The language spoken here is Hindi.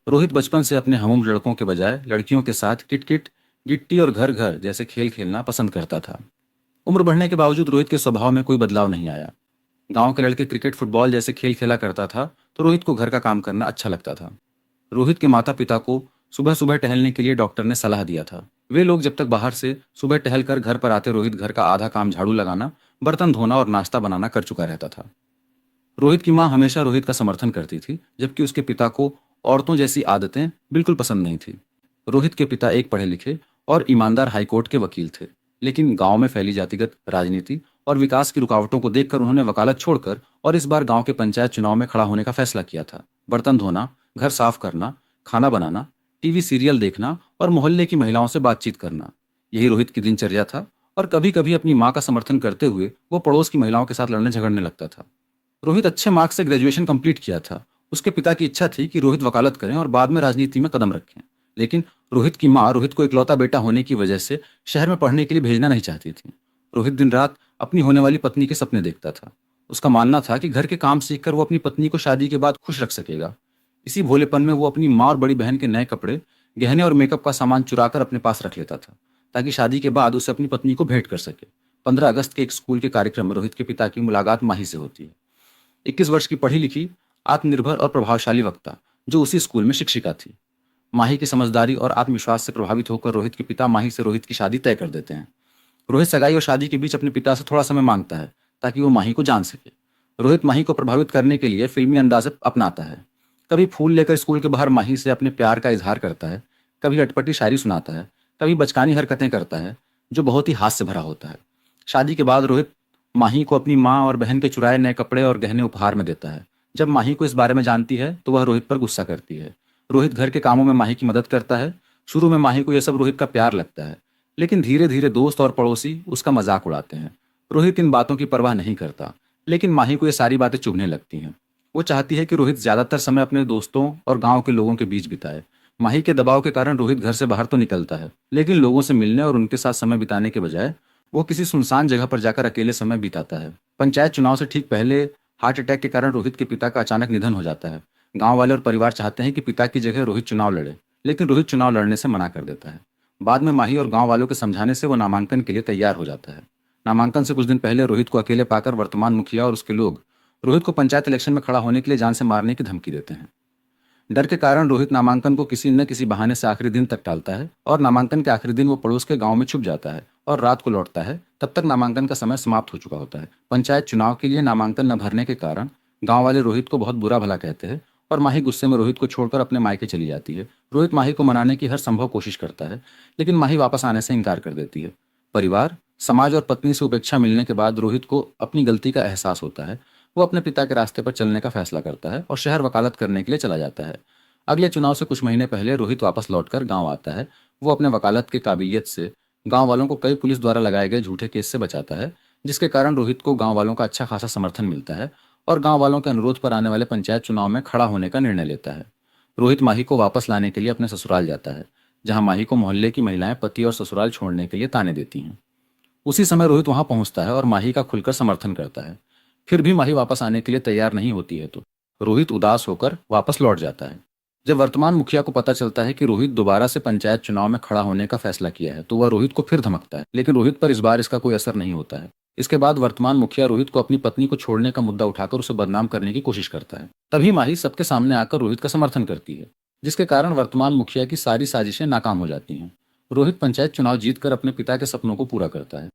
रोहित बचपन से अपने हम लड़कों के बजाय लड़कियों के साथ किटकिट, गिट्टी और घर घर जैसे खेल खेलना पसंद करता था। उम्र बढ़ने के बावजूद रोहित के स्वभाव में कोई बदलाव नहीं आया। गांव के लड़के क्रिकेट फुटबॉल जैसे खेल खेला करता था, तो रोहित को घर का काम करना अच्छा लगता था। रोहित के माता पिता को सुबह सुबह टहलने के लिए डॉक्टर ने सलाह दिया था। वे लोग जब तक बाहर से सुबह टहल कर घर पर आते, रोहित घर का आधा काम झाड़ू लगाना, बर्तन धोना और नाश्ता बनाना कर चुका रहता था। रोहित की माँ हमेशा रोहित का समर्थन करती थी, जबकि उसके पिता को औरतों जैसी आदतें बिल्कुल पसंद नहीं थी। रोहित के पिता एक पढ़े लिखे और ईमानदार हाईकोर्ट के वकील थे, लेकिन गांव में फैली जातिगत राजनीति और विकास की रुकावटों को देखकर उन्होंने वकालत छोड़कर और इस बार गांव के पंचायत चुनाव में खड़ा होने का फैसला किया था। बर्तन धोना, घर साफ करना, खाना बनाना, टीवी सीरियल देखना और मोहल्ले की महिलाओं से बातचीत करना, यही रोहित की दिनचर्या था। और कभी कभी अपनी माँ का समर्थन करते हुए वो पड़ोस की महिलाओं के साथ लड़ने झगड़ने लगता था। रोहित अच्छे मार्क्स से ग्रेजुएशन कंप्लीट किया था। उसके पिता की इच्छा थी कि रोहित वकालत करें और बाद में राजनीति में कदम रखें, लेकिन रोहित की माँ रोहित को इकलौता बेटा होने की वजह से शहर में पढ़ने के लिए भेजना नहीं चाहती थी। रोहित दिन रात अपनी होने वाली पत्नी के सपने देखता था। उसका मानना था कि घर के काम सीखकर वो अपनी पत्नी को शादी के बाद खुश रख सकेगा। इसी भोलेपन में वो अपनी माँ और बड़ी बहन के नए कपड़े, गहने और मेकअप का सामान चुराकर अपने पास रख लेता था, ताकि शादी के बाद उसे अपनी पत्नी को भेंट कर सके। 15 अगस्त के एक स्कूल के कार्यक्रम में रोहित के पिता की मुलाकात माही से होती है। 21 वर्ष की पढ़ी लिखी, आत्मनिर्भर और प्रभावशाली वक्ता, जो उसी स्कूल में शिक्षिका थी। माही की समझदारी और आत्मविश्वास से प्रभावित होकर रोहित के पिता माही से रोहित की शादी तय कर देते हैं। रोहित सगाई और शादी के बीच अपने पिता से थोड़ा समय मांगता है, ताकि वो माही को जान सके। रोहित माही को प्रभावित करने के लिए फिल्मी अंदाज अपनाता है। कभी फूल लेकर स्कूल के बाहर माही से अपने प्यार का इजहार करता है, कभी अटपटी शायरी सुनाता है, कभी बचकानी हरकतें करता है, जो बहुत ही हास्य भरा होता है। शादी के बाद रोहित माही को अपनी माँ और बहन के चुराए नए कपड़े और गहने उपहार में देता है। जब माही को इस बारे में जानती है तो वह रोहित पर गुस्सा करती है। रोहित घर के कामों में माही की मदद करता है। शुरू में माही को यह सब रोहित का प्यार लगता है, लेकिन धीरे धीरे दोस्त और पड़ोसी उसका मजाक उड़ाते हैं। रोहित इन बातों की परवाह नहीं करता, लेकिन माही को ये सारी बातें चुभने लगती हैं। वो चाहती है कि रोहित ज्यादातर समय अपने दोस्तों और गांव के लोगों के बीच बिताए। माही के दबाव के कारण रोहित घर से बाहर तो निकलता है, लेकिन लोगों से मिलने और उनके साथ समय बिताने के बजाय वो किसी सुनसान जगह पर जाकर अकेले समय बिताता है। पंचायत चुनाव से ठीक पहले हार्ट अटैक के कारण रोहित के पिता का अचानक निधन हो जाता है। गांव वाले और परिवार चाहते हैं कि पिता की जगह रोहित चुनाव लड़े, लेकिन रोहित चुनाव लड़ने से मना कर देता है। बाद में माही और गांव वालों के समझाने से वो नामांकन के लिए तैयार हो जाता है। नामांकन से कुछ दिन पहले रोहित को अकेले पाकर वर्तमान मुखिया और उसके लोग रोहित को पंचायत इलेक्शन में खड़ा होने के लिए जान से मारने की धमकी देते हैं। डर के कारण रोहित नामांकन को किसी न किसी बहाने से आखिरी दिन तक टालता है और नामांकन के आखिरी दिन वो पड़ोस के गांव में छुप जाता है और रात को लौटता है। तब तक नामांकन का समय समाप्त हो चुका होता है। पंचायत चुनाव के लिए नामांकन न भरने के कारण गांव वाले रोहित को बहुत बुरा भला कहते हैं और माही गुस्से में रोहित को छोड़कर अपने मायके चली जाती है। रोहित माही को मनाने की हर संभव कोशिश करता है, लेकिन माही वापस आने से इनकार कर देती है। परिवार, समाज और पत्नी से उपेक्षा मिलने के बाद रोहित को अपनी गलती का एहसास होता है। वो अपने पिता के रास्ते पर चलने का फैसला करता है और शहर वकालत करने के लिए चला जाता है। अगले चुनाव से कुछ महीने पहले रोहित वापस लौटकर गांव आता है। वो अपने वकालत की काबिलियत से गांव वालों को कई पुलिस द्वारा लगाए गए झूठे केस से बचाता है, जिसके कारण रोहित को गांव वालों का अच्छा खासा समर्थन मिलता है और गांव वालों के अनुरोध पर आने वाले पंचायत चुनाव में खड़ा होने का निर्णय लेता है। रोहित माही को वापस लाने के लिए अपने ससुराल जाता है, जहां माही को मोहल्ले की महिलाएं पति और ससुराल छोड़ने के लिए ताने देती हैं। उसी समय रोहित वहां पहुंचता है और माही का खुलकर समर्थन करता है। फिर भी माही वापस आने के लिए तैयार नहीं होती है, तो रोहित उदास होकर वापस लौट जाता है। जब वर्तमान मुखिया को पता चलता है कि रोहित दोबारा से पंचायत चुनाव में खड़ा होने का फैसला किया है, तो वह रोहित को फिर धमकता है, लेकिन रोहित पर इस बार इसका कोई असर नहीं होता है। इसके बाद वर्तमान मुखिया रोहित को अपनी पत्नी को छोड़ने का मुद्दा उठाकर उसे बदनाम करने की कोशिश करता है। तभी माही सबके सामने आकर रोहित का समर्थन करती है, जिसके कारण वर्तमान मुखिया की सारी साजिशें नाकाम हो जाती हैं। रोहित पंचायत चुनाव जीतकर अपने पिता के सपनों को पूरा करता है।